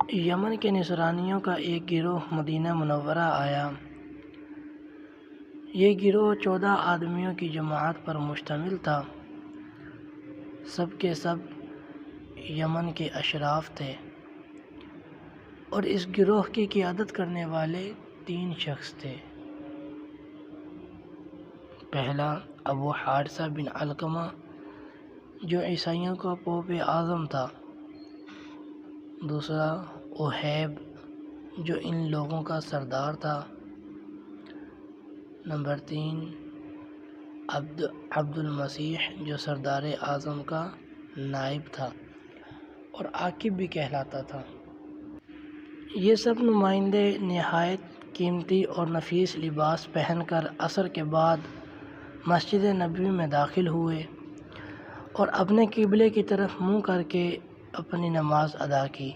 یمن کے نصرانیوں کا ایک گروہ مدینہ منورہ آیا۔ یہ گروہ 14 آدمیوں کی جماعت پر مشتمل تھا۔ سب کے سب یمن کے اشراف تھے اور اس گروہ کی قیادت کرنے والے 3 شخص تھے۔ پہلا ابو حارثہ بن علقمہ جو عیسائیوں کا پوپ اعظم تھا۔ دوسرا وہیب جو ان لوگوں کا سردار تھا۔ نمبر 3 عبد المسیح جو سردار اعظم کا نائب تھا اور عاقب بھی کہلاتا تھا۔ یہ سب نمائندے نہایت قیمتی اور نفیس لباس پہن کر عصر کے بعد مسجد نبوی میں داخل ہوئے اور اپنے قبلے کی طرف منہ کر کے اپنی نماز ادا کی۔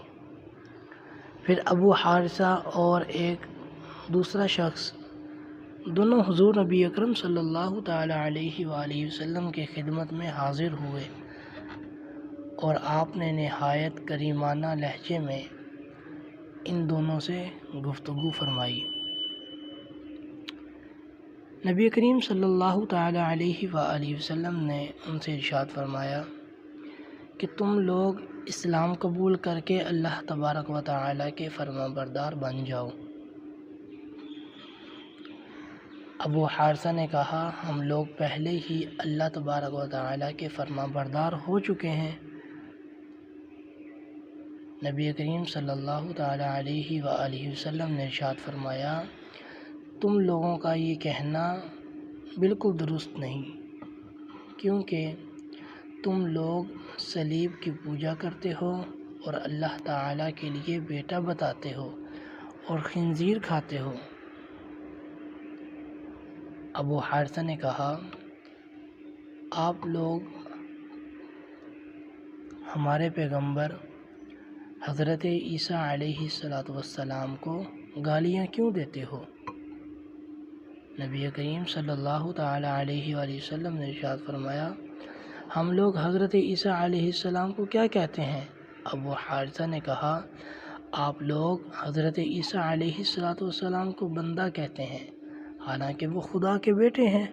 پھر ابو حارثہ اور ایک دوسرا شخص دونوں حضور نبی اکرم صلی اللہ تعالی علیہ وآلہ وسلم کی خدمت میں حاضر ہوئے اور آپ نے نہایت کریمانہ لہجے میں ان دونوں سے گفتگو فرمائی۔ نبی کریم صلی اللہ تعالی علیہ وآلہ وسلم نے ان سے ارشاد فرمایا کہ تم لوگ اسلام قبول کر کے اللہ تبارک و تعالی کے فرما بردار بن جاؤ۔ ابو حارثہ نے کہا ہم لوگ پہلے ہی اللہ تبارک و تعالی کے فرما بردار ہو چکے ہیں۔ نبی کریم صلی اللہ تعالی علیہ وآلہ وسلم نے ارشاد فرمایا تم لوگوں کا یہ کہنا بالکل درست نہیں، کیونکہ تم لوگ صلیب کی پوجا کرتے ہو اور اللہ تعالیٰ کے لیے بیٹا بتاتے ہو اور خنزیر کھاتے ہو۔ ابو حارثہ نے کہا آپ لوگ ہمارے پیغمبر حضرت عیسیٰ علیہ السلام کو گالیاں کیوں دیتے ہو؟ نبی کریم صلی اللہ تعالی علیہ وآلہ وسلم نے ارشاد فرمایا ہم لوگ حضرت عیسیٰ علیہ السلام کو کیا کہتے ہیں؟ ابو حارثہ نے کہا آپ لوگ حضرت عیسیٰ علیہ السلام کو بندہ کہتے ہیں حالانکہ وہ خدا کے بیٹے ہیں۔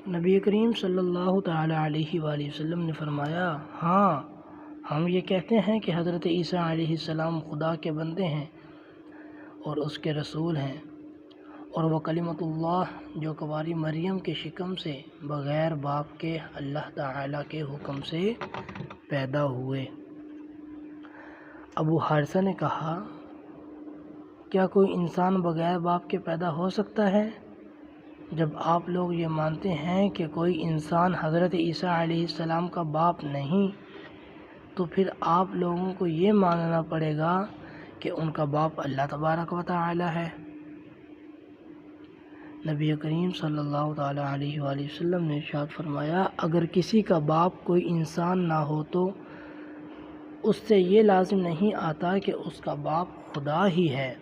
نبی کریم صلی اللہ تعالی علیہ وآلہ وسلم نے فرمایا ہاں ہم یہ کہتے ہیں کہ حضرت عیسیٰ علیہ السلام خدا کے بندے ہیں اور اس کے رسول ہیں اور وہ کلمۃ اللہ جو کنواری مریم کے شکم سے بغیر باپ کے اللہ تعالیٰ کے حکم سے پیدا ہوئے۔ ابو حارثہ نے کہا کیا کوئی انسان بغیر باپ کے پیدا ہو سکتا ہے؟ جب آپ لوگ یہ مانتے ہیں کہ کوئی انسان حضرت عیسیٰ علیہ السلام کا باپ نہیں تو پھر آپ لوگوں کو یہ ماننا پڑے گا کہ ان کا باپ اللہ تبارک و تعالی ہے۔ نبی کریم صلی اللہ تعالی علیہ وآلہ وسلم نے ارشاد فرمایا اگر کسی کا باپ کوئی انسان نہ ہو تو اس سے یہ لازم نہیں آتا کہ اس کا باپ خدا ہی ہے۔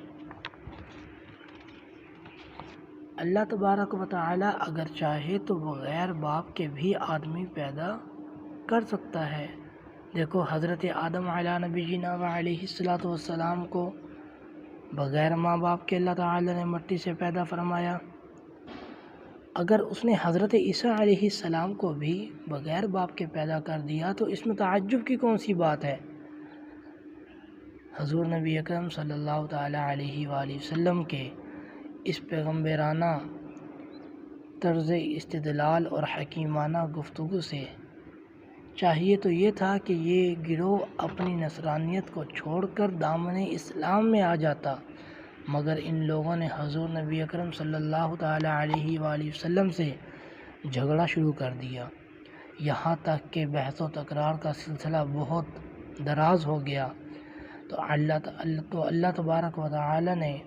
اللہ تبارک و تعالی اگر چاہے تو بغیر باپ کے بھی آدمی پیدا کر سکتا ہے۔ دیکھو حضرت آدم علیہ نبینا و علیہ السلام کو بغیر ماں باپ کے اللہ تعالی نے مٹی سے پیدا فرمایا۔ اگر اس نے حضرت عیسیٰ علیہ السلام کو بھی بغیر باپ کے پیدا کر دیا تو اس میں تعجب کی کون سی بات ہے؟ حضور نبی اکرم صلی اللہ تعالی علیہ وآلہ وسلم کے اس پیغمبرانہ طرز استدلال اور حکیمانہ گفتگو سے چاہیے تو یہ تھا کہ یہ گروہ اپنی نصرانیت کو چھوڑ کر دامن اسلام میں آ جاتا، مگر ان لوگوں نے حضور نبی اکرم صلی اللہ تعالی علیہ وآلہ وسلم سے جھگڑا شروع کر دیا، یہاں تک کہ بحث و تکرار کا سلسلہ بہت دراز ہو گیا تو اللہ تبارک و تعالی نے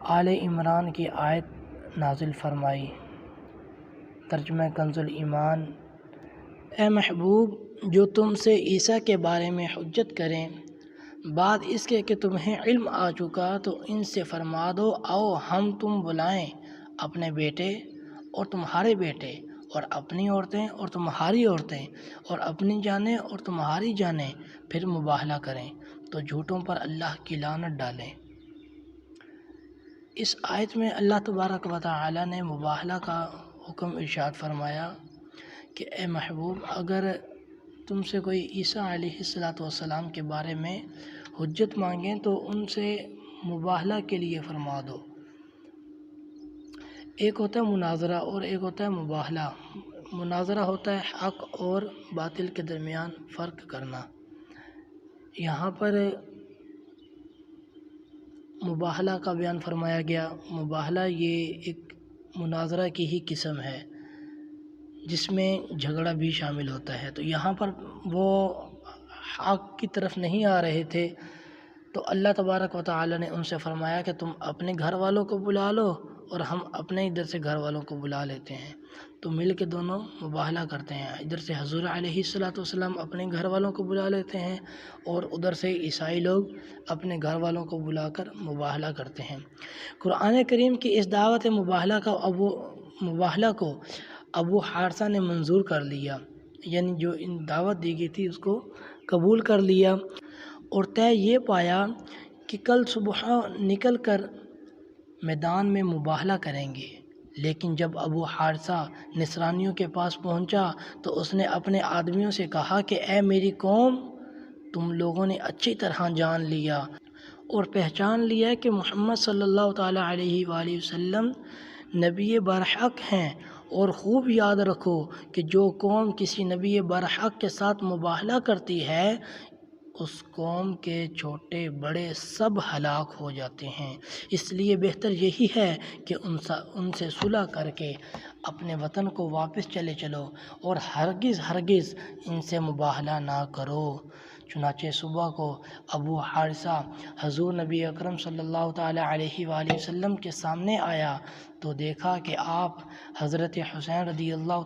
آل عمران کی آیت نازل فرمائی۔ ترجمہ کنز الایمان اے محبوب جو تم سے عیسیٰ کے بارے میں حجت کریں بعد اس کے کہ تمہیں علم آ چکا تو ان سے فرما دو آؤ ہم تم بلائیں اپنے بیٹے اور تمہارے بیٹے اور اپنی عورتیں اور تمہاری عورتیں اور اپنی جانیں اور تمہاری جانیں پھر مباہلہ کریں تو جھوٹوں پر اللہ کی لعنت ڈالیں۔ اس آیت میں اللہ تبارک و تعالی نے مباہلہ کا حکم ارشاد فرمایا کہ اے محبوب، اگر تم سے کوئی عیسیٰ علیہ السلام کے بارے میں حجت مانگیں تو ان سے مباہلہ کے لیے فرما دو۔ ایک ہوتا ہے مناظرہ اور ایک ہوتا ہے مباہلہ۔ مناظرہ ہوتا ہے حق اور باطل کے درمیان فرق کرنا۔ یہاں پر مباہلہ کا بیان فرمایا گیا۔ مباہلہ یہ ایک مناظرہ کی ہی قسم ہے جس میں جھگڑا بھی شامل ہوتا ہے۔ تو یہاں پر وہ حق کی طرف نہیں آ رہے تھے تو اللہ تبارک و تعالی نے ان سے فرمایا کہ تم اپنے گھر والوں کو بلا لو اور ہم اپنے ادھر سے گھر والوں کو بلا لیتے ہیں، تو مل کے دونوں مباہلہ کرتے ہیں۔ ادھر سے حضور علیہ السلام اپنے گھر والوں کو بلا لیتے ہیں اور ادھر سے عیسائی لوگ اپنے گھر والوں کو بلا کر مباہلہ کرتے ہیں۔ قرآن کریم کی اس دعوت مباہلہ کو ابو حارثہ نے منظور کر لیا، یعنی جو ان دعوت دی گئی تھی اس کو قبول کر لیا اور طے یہ پایا کہ کل صبح نکل کر میدان میں مباہلہ کریں گے۔ لیکن جب ابو حارثہ نصرانیوں کے پاس پہنچا تو اس نے اپنے آدمیوں سے کہا کہ اے میری قوم، تم لوگوں نے اچھی طرح جان لیا اور پہچان لیا کہ محمد صلی اللہ تعالیٰ علیہ وآلہ وسلم نبی برحق ہیں، اور خوب یاد رکھو کہ جو قوم کسی نبی برحق کے ساتھ مباہلہ کرتی ہے اس قوم کے چھوٹے بڑے سب ہلاک ہو جاتے ہیں۔ اس لیے بہتر یہی ہے کہ ان سے صلح کر کے اپنے وطن کو واپس چلے چلو اور ہرگز ان سے مباہلہ نہ کرو۔ چنانچہ صبح کو ابو حارثہ حضور نبی اکرم صلی اللہ تعالیٰ علیہ وآلہ وسلم کے سامنے آیا تو دیکھا کہ آپ حضرت حسین رضی اللہ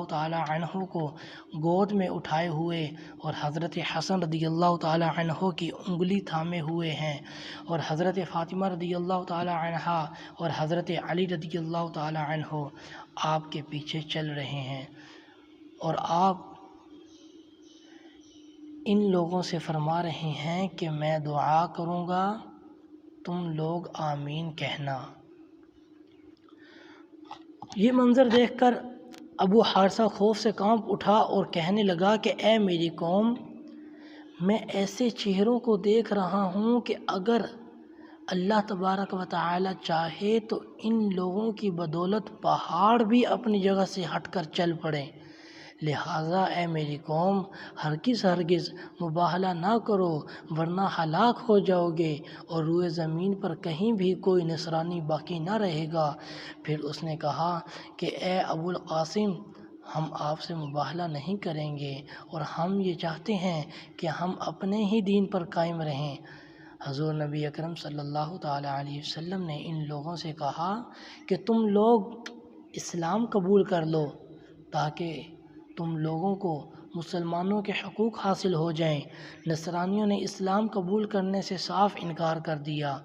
تعالیٰ عنہ کو گود میں اٹھائے ہوئے اور حضرت حسن رضی اللہ تعالیٰ عنہ کی انگلی تھامے ہوئے ہیں، اور حضرت فاطمہ رضی اللہ تعالیٰ عنہا اور حضرت علی رضی اللہ تعالیٰ عنہ آپ کے پیچھے چل رہے ہیں، اور آپ ان لوگوں سے فرما رہے ہیں کہ میں دعا کروں گا، تم لوگ آمین کہنا۔ یہ منظر دیکھ کر ابو حارثہ خوف سے کانپ اٹھا اور کہنے لگا کہ اے میری قوم، میں ایسے چہروں کو دیکھ رہا ہوں کہ اگر اللہ تبارک و تعالی چاہے تو ان لوگوں کی بدولت پہاڑ بھی اپنی جگہ سے ہٹ کر چل پڑیں، لہٰذا اے میری قوم ہرگز مباہلہ نہ کرو ورنہ ہلاک ہو جاؤ گے اور روئے زمین پر کہیں بھی کوئی نصرانی باقی نہ رہے گا۔ پھر اس نے کہا کہ اے ابو القاسم، ہم آپ سے مباہلہ نہیں کریں گے اور ہم یہ چاہتے ہیں کہ ہم اپنے ہی دین پر قائم رہیں۔ حضور نبی اکرم صلی اللہ تعالیٰ علیہ وسلم نے ان لوگوں سے کہا کہ تم لوگ اسلام قبول کر لو تاکہ تم لوگوں کو مسلمانوں کے حقوق حاصل ہو جائیں۔ نصرانیوں نے اسلام قبول کرنے سے صاف انکار کر دیا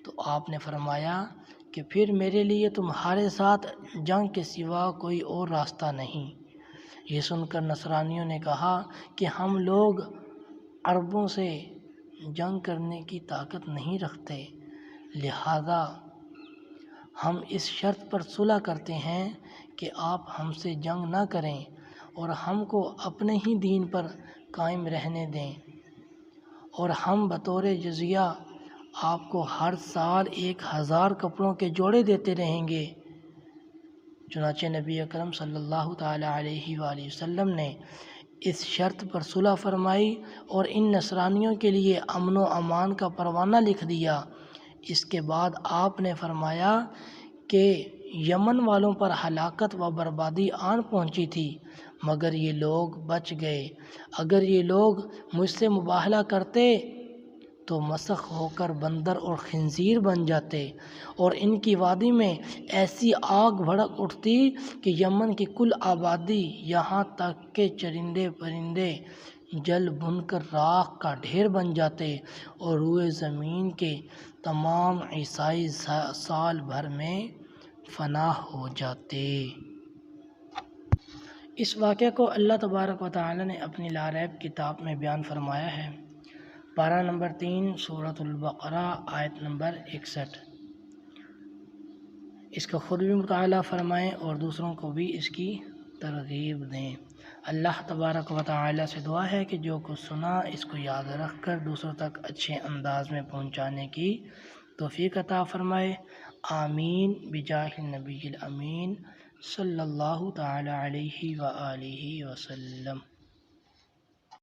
تو آپ نے فرمایا کہ پھر میرے لیے تمہارے ساتھ جنگ کے سوا کوئی اور راستہ نہیں۔ یہ سن کر نصرانیوں نے کہا کہ ہم لوگ عربوں سے جنگ کرنے کی طاقت نہیں رکھتے، لہذا ہم اس شرط پر صلح کرتے ہیں کہ آپ ہم سے جنگ نہ کریں اور ہم کو اپنے ہی دین پر قائم رہنے دیں، اور ہم بطور جزیہ آپ کو ہر سال 1000 کپڑوں کے جوڑے دیتے رہیں گے۔ چنانچہ نبی اکرم صلی اللہ تعالیٰ علیہ وآلہ وسلم نے اس شرط پر صلح فرمائی اور ان نصرانیوں کے لیے امن و امان کا پروانہ لکھ دیا۔ اس کے بعد آپ نے فرمایا کہ یمن والوں پر ہلاکت و بربادی آن پہنچی تھی مگر یہ لوگ بچ گئے۔ اگر یہ لوگ مجھ سے مباہلہ کرتے تو مسخ ہو کر بندر اور خنزیر بن جاتے اور ان کی وادی میں ایسی آگ بھڑک اٹھتی کہ یمن کی کل آبادی یہاں تک کہ چرندے پرندے جل بھن کر راکھ کا ڈھیر بن جاتے اور روئے زمین کے تمام عیسائی سال بھر میں فنا ہو جاتے۔ اس واقعہ کو اللہ تبارک و تعالی نے اپنی لاریب کتاب میں بیان فرمایا ہے۔ پارہ نمبر 3 سورۃ البقرہ آیت نمبر 61۔ اس کا خود بھی مطالعہ فرمائیں اور دوسروں کو بھی اس کی ترغیب دیں۔ اللہ تبارک و تعالی سے دعا ہے کہ جو کچھ سنا اس کو یاد رکھ کر دوسروں تک اچھے انداز میں پہنچانے کی توفیق عطا فرمائے۔ آمین بجاہ النبی الامین صلی اللہ تعالی علیہ وآلہ وسلم۔